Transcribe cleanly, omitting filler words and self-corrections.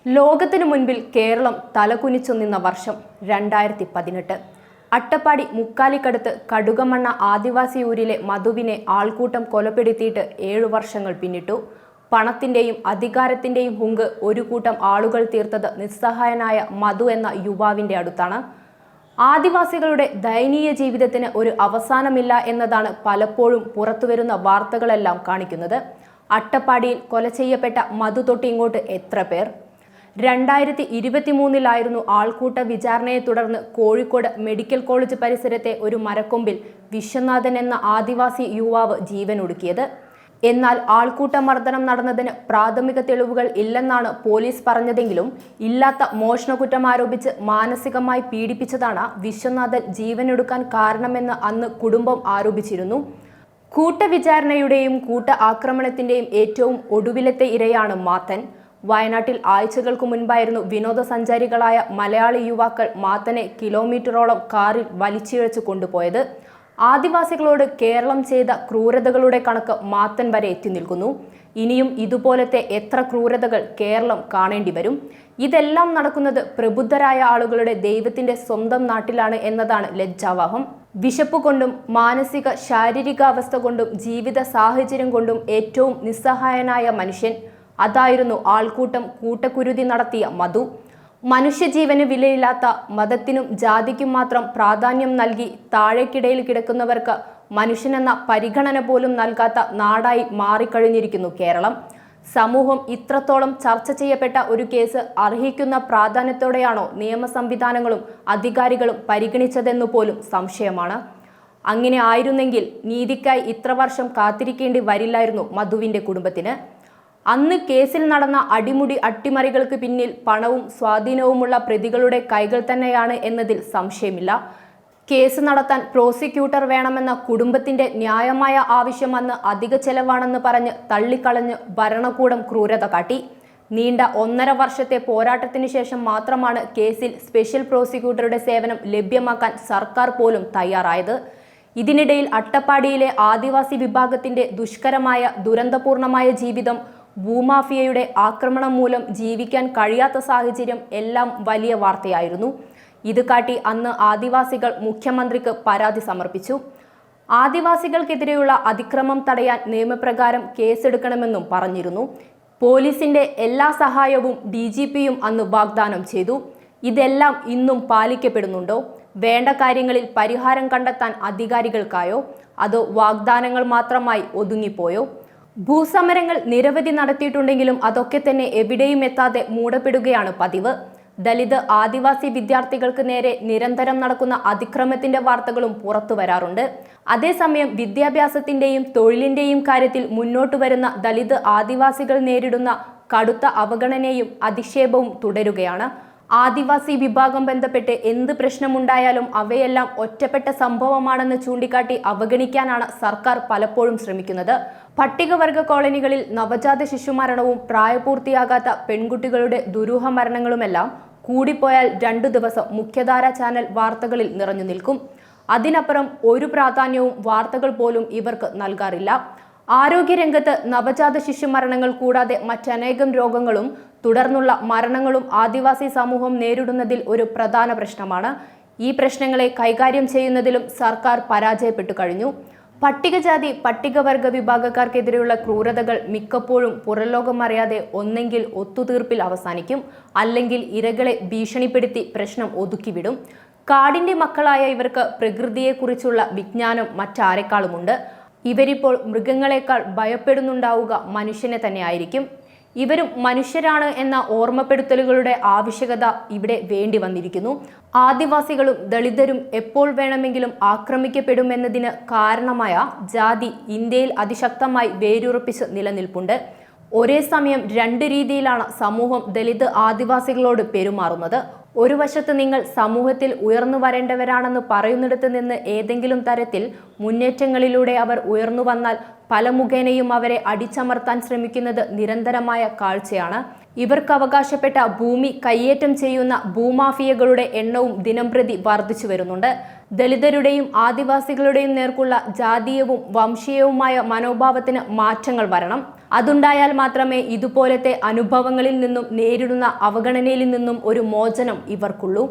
ലോകത്തിനു മുൻപിൽ കേരളം തലകുനിച്ചു നിന്ന വർഷം 2018. അട്ടപ്പാടി മുക്കാലിക്കടുത്ത് കടുകമണ്ണ ആദിവാസി ഊരിലെ മധുവിനെ ആൾക്കൂട്ടം കൊലപ്പെടുത്തിയിട്ട് 7 വർഷങ്ങൾ പിന്നിട്ടു. പണത്തിൻ്റെയും അധികാരത്തിൻ്റെയും ഹുങ്ക് ഒരു കൂട്ടം ആളുകൾ തീർത്തത് നിസ്സഹായനായ മധു എന്ന യുവാവിൻ്റെ അടുത്താണ്. ആദിവാസികളുടെ ദയനീയ ജീവിതത്തിന് ഒരു അവസാനമില്ല എന്നതാണ് പലപ്പോഴും പുറത്തുവരുന്ന വാർത്തകളെല്ലാം കാണിക്കുന്നത്. അട്ടപ്പാടിയിൽ കൊല ചെയ്യപ്പെട്ട മധു തൊട്ട് ഇങ്ങോട്ട് എത്ര പേർ? 2023 ആൾക്കൂട്ട വിചാരണയെ തുടർന്ന് കോഴിക്കോട് മെഡിക്കൽ കോളേജ് പരിസരത്തെ ഒരു മരക്കൊമ്പിൽ വിശ്വനാഥൻ എന്ന ആദിവാസി യുവാവ് ജീവനൊടുക്കിയത്. എന്നാൽ ആൾക്കൂട്ട മർദ്ദനം നടന്നതിന് പ്രാഥമിക തെളിവുകൾ ഇല്ലെന്നാണ് പോലീസ് പറഞ്ഞതെങ്കിലും ഇല്ലാത്ത മോഷണക്കുറ്റം ആരോപിച്ച് മാനസികമായി പീഡിപ്പിച്ചതാണ് വിശ്വനാഥൻ ജീവനൊടുക്കാൻ കാരണമെന്ന് അന്ന് കുടുംബം ആരോപിച്ചിരുന്നു. കൂട്ടവിചാരണയുടെയും കൂട്ട ആക്രമണത്തിന്റെയും ഏറ്റവും ഒടുവിലത്തെ ഇരയാണ് മാത്തൻ. വയനാട്ടിൽ ആഴ്ചകൾക്ക് മുൻപായിരുന്നു വിനോദസഞ്ചാരികളായ മലയാളി യുവാക്കൾ മാത്തനെ കിലോമീറ്ററോളം കാറിൽ വലിച്ചിഴച്ചു കൊണ്ടുപോയത്. ആദിവാസികളോട് കേരളം ചെയ്ത ക്രൂരതകളുടെ കണക്ക് മാത്തൻ വരെ എത്തി നിൽക്കുന്നു. ഇനിയും ഇതുപോലത്തെ എത്ര ക്രൂരതകൾ കേരളം കാണേണ്ടി വരും? ഇതെല്ലാം നടക്കുന്നത് പ്രബുദ്ധരായ ആളുകളുടെ ദൈവത്തിന്റെ സ്വന്തം നാട്ടിലാണ് എന്നതാണ് ലജ്ജാവഹം. വിശപ്പ് കൊണ്ടും മാനസിക ശാരീരികാവസ്ഥ കൊണ്ടും ജീവിത സാഹചര്യം കൊണ്ടും ഏറ്റവും നിസ്സഹായനായ മനുഷ്യൻ, അതായിരുന്നു ആൾക്കൂട്ടം കൂട്ടക്കുരുതി നടത്തിയ മധു. മനുഷ്യജീവന് വിലയില്ലാത്ത മതത്തിനും ജാതിക്കും മാത്രം പ്രാധാന്യം നൽകി താഴേക്കിടയിൽ കിടക്കുന്നവർക്ക് മനുഷ്യനെന്ന പരിഗണന പോലും നൽകാത്ത നാടായി മാറിക്കഴിഞ്ഞിരിക്കുന്നു കേരളം. സമൂഹം ഇത്രത്തോളം ചർച്ച ചെയ്യപ്പെട്ട ഒരു കേസ് അർഹിക്കുന്ന പ്രാധാന്യത്തോടെയാണോ നിയമ സംവിധാനങ്ങളും അധികാരികളും പരിഗണിച്ചതെന്നു പോലും സംശയമാണ്. അങ്ങനെ ആയിരുന്നെങ്കിൽ നീതിക്കായി ഇത്ര വർഷം കാത്തിരിക്കേണ്ടി വരില്ലായിരുന്നു മധുവിൻ്റെ കുടുംബത്തിന്. അന്ന് കേസിൽ നടന്ന അടിമുടി അട്ടിമറികൾക്ക് പിന്നിൽ പണവും സ്വാധീനവുമുള്ള പ്രതികളുടെ കൈകൾ തന്നെയാണ് എന്നതിൽ സംശയമില്ല. കേസ് നടത്താൻ പ്രോസിക്യൂട്ടർ വേണമെന്ന കുടുംബത്തിന്റെ ന്യായമായ ആവശ്യം അന്ന് അധിക ചെലവാണെന്ന് പറഞ്ഞ് തള്ളിക്കളഞ്ഞ് ഭരണകൂടം ക്രൂരത കാട്ടി. നീണ്ട 1.5 വർഷത്തെ പോരാട്ടത്തിന് ശേഷം മാത്രമാണ് കേസിൽ സ്പെഷ്യൽ പ്രോസിക്യൂട്ടറുടെ സേവനം ലഭ്യമാക്കാൻ സർക്കാർ പോലും തയ്യാറായത്. ഇതിനിടയിൽ അട്ടപ്പാടിയിലെ ആദിവാസി വിഭാഗത്തിന്റെ ദുഷ്കരമായ ദുരന്തപൂർണമായ ജീവിതം, ഭൂമാഫിയയുടെ ആക്രമണം മൂലം ജീവിക്കാൻ കഴിയാത്ത സാഹചര്യം എല്ലാം വലിയ വാർത്തയായിരുന്നു. ഇത് കാട്ടി അന്ന് ആദിവാസികൾ മുഖ്യമന്ത്രിക്ക് പരാതി സമർപ്പിച്ചു. ആദിവാസികൾക്കെതിരെയുള്ള അതിക്രമം തടയാൻ നിയമപ്രകാരം കേസെടുക്കണമെന്നും പറഞ്ഞിരുന്നു. പോലീസിന്റെ എല്ലാ സഹായവും DGPയും അന്ന് വാഗ്ദാനം ചെയ്തു. ഇതെല്ലാം ഇന്നും പാലിക്കപ്പെടുന്നുണ്ടോ? വേണ്ട കാര്യങ്ങളിൽ പരിഹാരം കണ്ടെത്താൻ അധികാരികൾക്കായോ അതോ വാഗ്ദാനങ്ങൾ മാത്രമായി ഒതുങ്ങിപ്പോയോ? ഭൂസമരങ്ങൾ നിരവധി നടത്തിയിട്ടുണ്ടെങ്കിലും അതൊക്കെ തന്നെ എവിടെയും എത്താതെ മൂടപ്പെടുകയാണ് പതിവ്. ദലിത് ആദിവാസി വിദ്യാർത്ഥികൾക്ക് നേരെ നിരന്തരം നടക്കുന്ന അതിക്രമത്തിന്റെ വാർത്തകളും പുറത്തു വരാറുണ്ട്. അതേസമയം വിദ്യാഭ്യാസത്തിന്റെയും തൊഴിലിന്റെയും കാര്യത്തിൽ മുന്നോട്ട് വരുന്ന ദലിത് ആദിവാസികൾ നേരിടുന്ന കടുത്ത അവഗണനയും അധിക്ഷേപവും തുടരുകയാണ്. ആദിവാസി വിഭാഗം ബന്ധപ്പെട്ട് എന്ത് പ്രശ്നമുണ്ടായാലും അവയെല്ലാം ഒറ്റപ്പെട്ട സംഭവമാണെന്ന് ചൂണ്ടിക്കാട്ടി അവഗണിക്കാനാണ് സർക്കാർ പലപ്പോഴും ശ്രമിക്കുന്നത്. പട്ടികവർഗ കോളനികളിൽ നവജാത ശിശുമരണവും പ്രായപൂർത്തിയാകാത്ത പെൺകുട്ടികളുടെ ദുരൂഹ മരണങ്ങളുമെല്ലാം കൂടിപ്പോയാൽ 2 ദിവസം മുഖ്യധാര ചാനൽ വാർത്തകളിൽ നിറഞ്ഞു നിൽക്കും. അതിനപ്പുറം ഒരു പ്രാധാന്യവും വാർത്തകൾ പോലും ഇവർക്ക് നൽകാറില്ല. ആരോഗ്യരംഗത്ത് നവജാത ശിശുമരണങ്ങൾ കൂടാതെ മറ്റനേകം രോഗങ്ങളും തുടർന്നുള്ള മരണങ്ങളും ആദിവാസി സമൂഹം നേരിടുന്നതിൽ ഒരു പ്രധാന പ്രശ്നമാണ്. ഈ പ്രശ്നങ്ങളെ കൈകാര്യം ചെയ്യുന്നതിലും സർക്കാർ പരാജയപ്പെട്ടു കഴിഞ്ഞു. പട്ടികജാതി പട്ടികവർഗ വിഭാഗക്കാർക്കെതിരെയുള്ള ക്രൂരതകൾ മിക്കപ്പോഴും പുറംലോകം അറിയാതെ ഒന്നെങ്കിൽ ഒത്തുതീർപ്പിൽ അവസാനിക്കും, അല്ലെങ്കിൽ ഇരകളെ ഭീഷണിപ്പെടുത്തി പ്രശ്നം ഒതുക്കിവിടും. കാടിന്റെ മക്കളായ ഇവർക്ക് പ്രകൃതിയെക്കുറിച്ചുള്ള വിജ്ഞാനം മറ്റാരെക്കാളുമുണ്ട്. ഇവരിപ്പോൾ മൃഗങ്ങളെക്കാൾ ഭയപ്പെടുന്നുണ്ടാവുക മനുഷ്യനെ തന്നെ ആയിരിക്കും. ഇവരും മനുഷ്യരാണ് എന്ന ഓർമ്മപ്പെടുത്തലുകളുടെ ആവശ്യകത ഇവിടെ വേണ്ടി വന്നിരിക്കുന്നു. ആദിവാസികളും ദളിതരും എപ്പോൾ വേണമെങ്കിലും ആക്രമിക്കപ്പെടുമെന്നതിന് കാരണമായ ജാതി ഇന്ത്യയിൽ അതിശക്തമായി വേരുറപ്പിച്ച് നിലനിൽപ്പുണ്ട്. ഒരേ സമയം 2 രീതിയിലാണ് സമൂഹം ദലിത് ആദിവാസികളോട് പെരുമാറുന്നത്. ഒരു വശത്ത് നിങ്ങൾ സമൂഹത്തിൽ ഉയർന്നു വരേണ്ടവരാണെന്ന് പറയുന്നിടത്ത് നിന്ന് ഏതെങ്കിലും തരത്തിൽ മുന്നേറ്റങ്ങളിലൂടെ അവർ ഉയർന്നു വന്നാൽ പല മുഖേനയും അവരെ അടിച്ചമർത്താൻ ശ്രമിക്കുന്നത് നിരന്തരമായ കാഴ്ചയാണ്. ഇവർക്ക് അവകാശപ്പെട്ട ഭൂമി കയ്യേറ്റം ചെയ്യുന്ന ഭൂമാഫിയകളുടെ എണ്ണവും ദിനംപ്രതി വർദ്ധിച്ചു വരുന്നുണ്ട്. ദളിതരുടെയും ആദിവാസികളുടെയും നേർക്കുള്ള ജാതീയവും വംശീയവുമായ മനോഭാവത്തിന് മാറ്റങ്ങൾ വരണം. അതുണ്ടായാൽ മാത്രമേ ഇതുപോലത്തെ അനുഭവങ്ങളിൽ നിന്നും നേരിടുന്ന അവഗണനയിൽ നിന്നും ഒരു മോചനം ഇവർക്കുള്ളൂ.